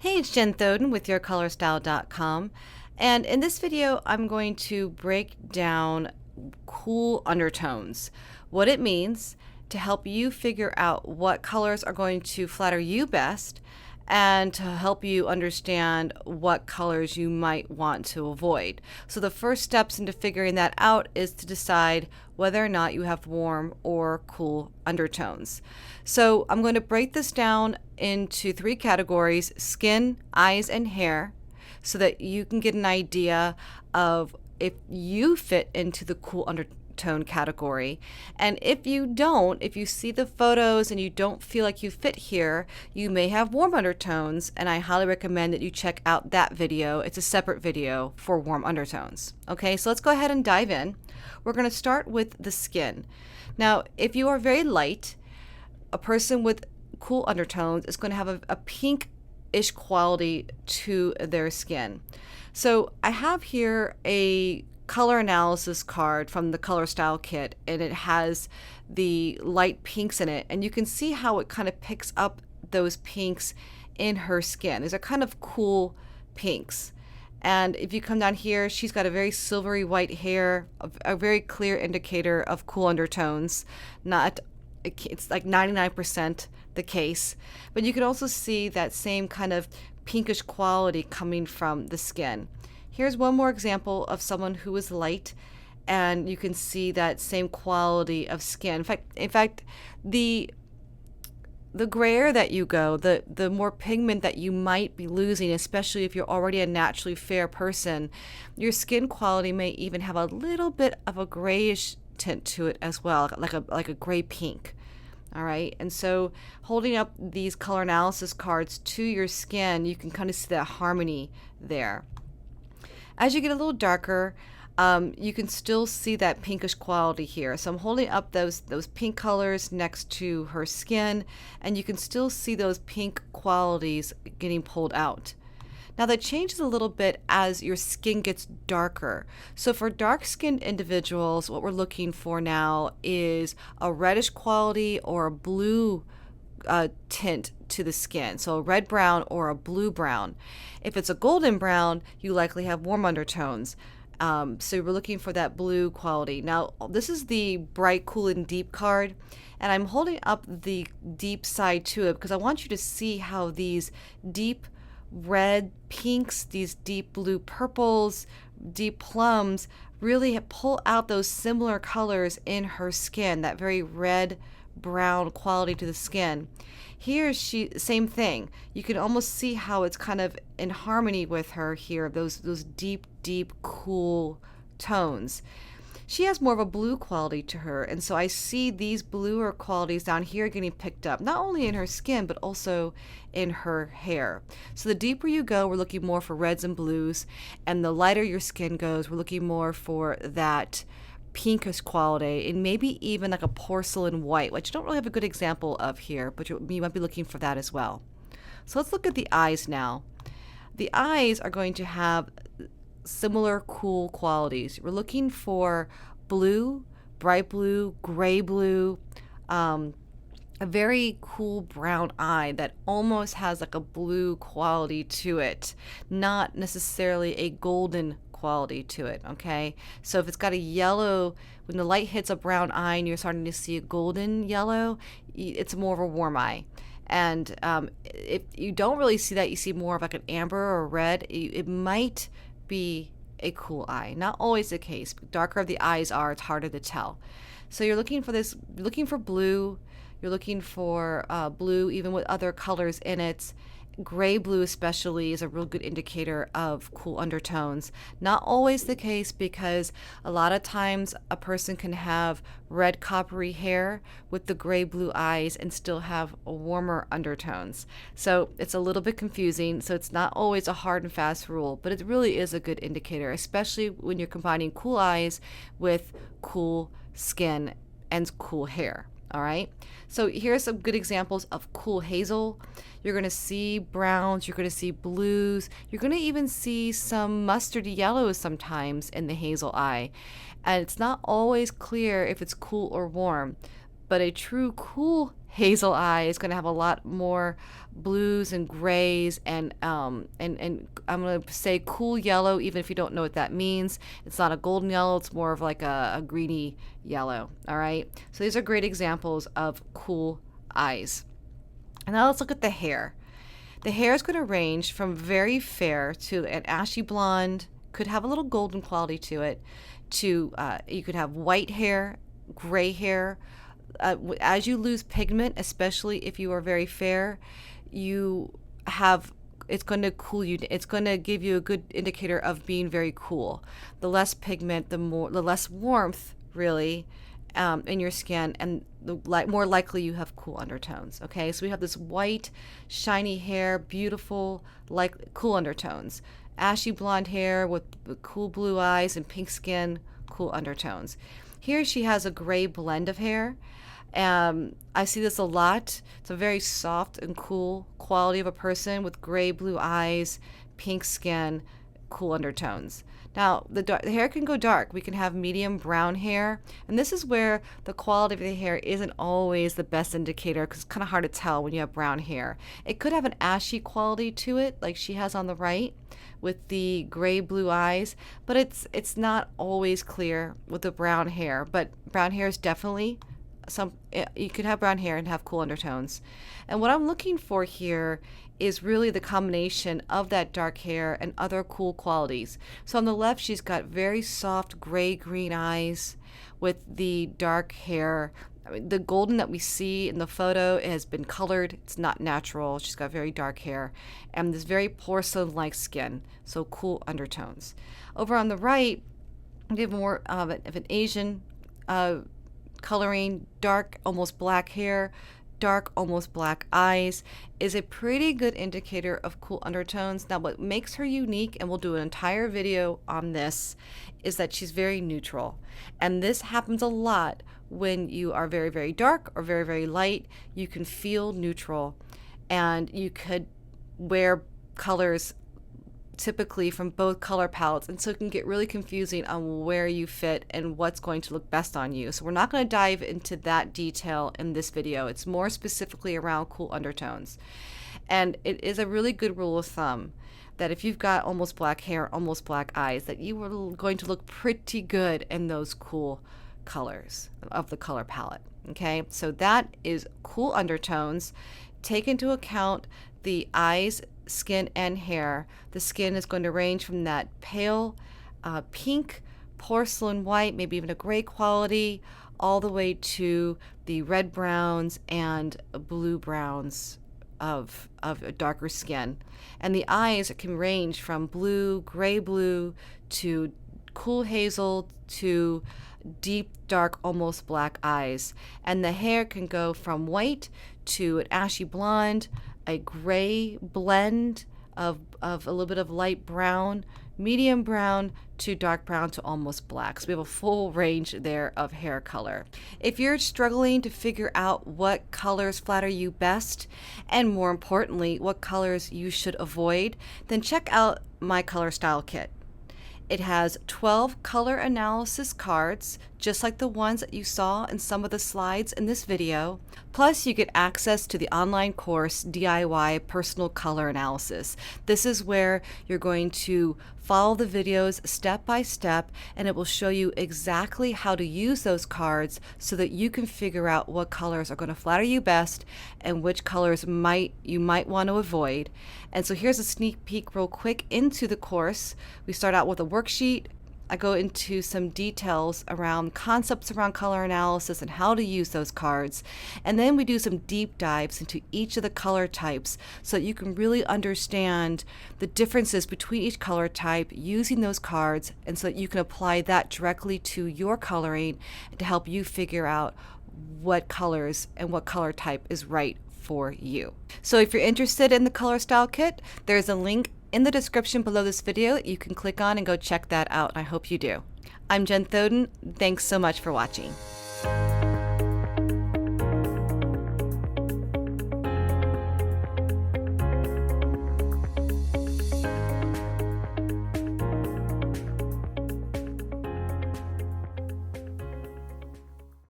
Hey, it's Jen Thoden with YourColorStyle.com, and in this video I'm going to break down cool undertones, what it means to help you figure out what colors are going to flatter you best, and to help you understand what colors you might want to avoid. So the first steps into figuring that out is to decide whether or not you have warm or cool undertones. So I'm going to break this down into three categories: skin, eyes, and hair, so that you can get an idea of if you fit into the cool undertone category. And if you don't, if you see the photos and you don't feel like you fit here, you may have warm undertones, and I highly recommend that you check out that video. It's a separate video for warm undertones. Okay, so let's go ahead and dive in. We're going to start with the skin. Now, if you are very light, a person with cool undertones is going to have a pink-ish quality to their skin. So I have here a color analysis card from the Color Style Kit, and it has the light pinks in it, and you can see how it kind of picks up those pinks in her skin. These are kind of cool pinks. And if you come down here, she's got a very silvery white hair, a very clear indicator of cool undertones. It's like 99% the case, but you can also see that same kind of pinkish quality coming from the skin. Here's one more example of someone who is light, and you can see that same quality of skin. In fact, the grayer that you go, the more pigment that you might be losing, especially if you're already a naturally fair person, your skin quality may even have a little bit of a grayish tint to it as well, like a gray pink. All right, and so holding up these color analysis cards to your skin, you can kind of see that harmony there. As you get a little darker, you can still see that pinkish quality here. So I'm holding up those pink colors next to her skin, and you can still see those pink qualities getting pulled out. Now that changes a little bit as your skin gets darker. So for dark-skinned individuals, what we're looking for now is a reddish quality or a blue tint to the skin. So a red brown or a blue brown. If it's a golden brown, you likely have warm undertones. So we're looking for that blue quality. Now this is the bright, cool, and deep card, and I'm holding up the deep side to it because I want you to see how these deep red pinks, these deep blue purples, deep plums really pull out those similar colors in her skin, that very red brown quality to the skin. Here same thing. You can almost see how it's kind of in harmony with her here, those deep cool tones. She has more of a blue quality to her, and so I see these bluer qualities down here getting picked up, not only in her skin, but also in her hair. So the deeper you go, we're looking more for reds and blues, and the lighter your skin goes, we're looking more for that pinkish quality, and maybe even like a porcelain white, which I don't really have a good example of here, but you might be looking for that as well. So let's look at the eyes now. The eyes are going to have similar cool qualities. We're looking for blue, bright blue, gray blue, a very cool brown eye that almost has like a blue quality to it, not necessarily a golden quality to it. Okay, so if it's got a yellow, when the light hits a brown eye and you're starting to see a golden yellow, it's more of a warm eye. And if you don't really see that, you see more of like an amber or red, it might be a cool eye. Not always the case. The darker the eyes are, it's harder to tell. So you're looking for this, looking for blue. You're looking for blue even with other colors in it. Gray blue especially is a real good indicator of cool undertones. Not always the case, because a lot of times a person can have red coppery hair with the gray blue eyes and still have warmer undertones. So it's a little bit confusing. So it's not always a hard and fast rule, but it really is a good indicator, especially when you're combining cool eyes with cool skin and cool hair. All right, so here's some good examples of cool hazel. You're going to see browns, you're going to see blues, you're going to even see some mustardy yellows sometimes in the hazel eye. And it's not always clear if it's cool or warm, but a true cool hazel eye. It's going to have a lot more blues and grays, and I'm going to say cool yellow, even if you don't know what that means. It's not a golden yellow, it's more of like a greeny yellow. All right, so these are great examples of cool eyes. And now let's look at the hair. The hair is going to range from very fair to an ashy blonde, could have a little golden quality to it, to you could have white hair, gray hair. As you lose pigment, especially if you are very fair, it's going to cool you. It's going to give you a good indicator of being very cool. The less pigment, the less warmth, really, in your skin, and the more likely you have cool undertones. Okay, so we have this white, shiny hair, beautiful, like cool undertones. Ashy blonde hair with cool blue eyes and pink skin, cool undertones. Here she has a gray blend of hair. I see this a lot. It's a very soft and cool quality of a person with gray blue eyes, pink skin, cool undertones. Now, the hair can go dark. We can have medium brown hair, and this is where the quality of the hair isn't always the best indicator, because it's kind of hard to tell when you have brown hair. It could have an ashy quality to it, like she has on the right with the gray blue eyes, but it's not always clear with the brown hair. But brown hair is definitely you could have brown hair and have cool undertones. And what I'm looking for here is really the combination of that dark hair and other cool qualities. So on the left, she's got very soft gray green eyes with the dark hair. I mean, the golden that we see in the photo has been colored. It's not natural. She's got very dark hair and this very porcelain-like skin, so cool undertones. Over on the right, we have more of an Asian coloring, dark, almost black hair, dark, almost black eyes, is a pretty good indicator of cool undertones. Now, what makes her unique, and we'll do an entire video on this, is that she's very neutral. And this happens a lot when you are very, very dark or very, very light. You can feel neutral, and you could wear colors typically from both color palettes, and so it can get really confusing on where you fit and what's going to look best on you. So we're not going to dive into that detail in this video. It's more specifically around cool undertones. And it is a really good rule of thumb that if you've got almost black hair, almost black eyes, that you are going to look pretty good in those cool colors of the color palette. Okay, so that is cool undertones. Take into account the eyes, skin, and hair. The skin is going to range from that pale pink, porcelain white, maybe even a gray quality, all the way to the red browns and blue browns of a darker skin. And the eyes can range from blue, gray blue, to cool hazel, to deep dark, almost black eyes. And the hair can go from white to an ashy blonde, a gray blend of a little bit of light brown, medium brown, to dark brown, to almost black. So we have a full range there of hair color. If you're struggling to figure out what colors flatter you best, and more importantly, what colors you should avoid, then check out my color style kit. It has 12 color analysis cards, just like the ones that you saw in some of the slides in this video. Plus, you get access to the online course, DIY Personal Color Analysis. This is where you're going to follow the videos step by step, and it will show you exactly how to use those cards so that you can figure out what colors are going to flatter you best and which colors you might want to avoid. And so here's a sneak peek real quick into the course. We start out with a worksheet. I go into some details around concepts around color analysis and how to use those cards. And then we do some deep dives into each of the color types so that you can really understand the differences between each color type using those cards, and so that you can apply that directly to your coloring to help you figure out what colors and what color type is right for you. So if you're interested in the color style kit, there's a link in the description below this video that you can click on and go check that out. I hope you do. I'm Jen Thoden. Thanks so much for watching.